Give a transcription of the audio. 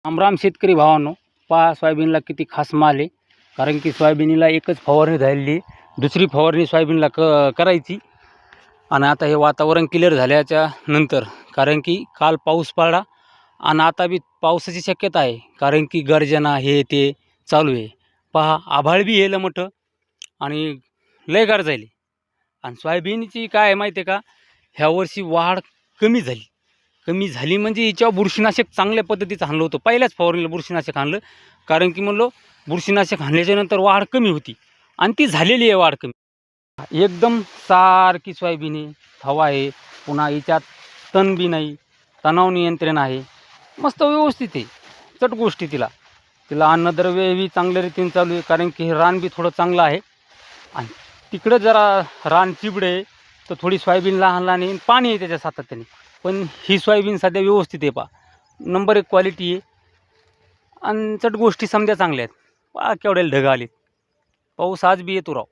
रामराम शेतकरी भावांनो, पहा सोयाबीनला किती खास माल आहे. कारण की सोयाबीनला एकच फवारणी झालेली, दुसरी फवारणी सोयाबीनला करायची. आणि आता हे वातावरण क्लिअर झाल्याच्या नंतर, कारण की काल पाऊस पडला आणि आता बी पावसाची शक्यता आहे. कारण की गर्जना हे ते चालू आहे. पहा आभाळ बी येलं मोठं आणि लय गार झाली. आणि सोयाबीनची काय आहे माहिती आहे का, ह्या वर्षी वाढ कमी झाली म्हणजे हिच्यावर बुरशीनाशक चांगल्या पद्धतीचं आणलं होतं. पहिल्याच फवारणीला बुरशीनाशक आणलं, कारण की म्हणलो बुरशीनाशक आणल्याच्यानंतर वाढ कमी होती आणि ती झालेली आहे वाढ कमी. एकदम सारखी सोयाबीन आहे, हवा आहे, पुन्हा हिच्यात तण बी नाही, तणाव नियंत्रण आहे, मस्त व्यवस्थित आहे. चट गोष्टी तिला तिला अन्नद्रव्य बी चांगल्या रीतीने चालू आहे. कारण की हे रान बी थोडं चांगलं आहे आणि तिकडं जरा रान चिबडे आहे, तर थोडी सोयाबीन लहान लहान आहे, पाणी आहे त्याच्या सातत्याने. पण ही सोयाबीन सध्या व्यवस्थित आहे. पहा नंबर एक क्वालिटी आहे आणि चट गोष्टी समजा चांगल्या आहेत. पहा केवढ्याला ढग आले. पाऊस आज बी येतो राव.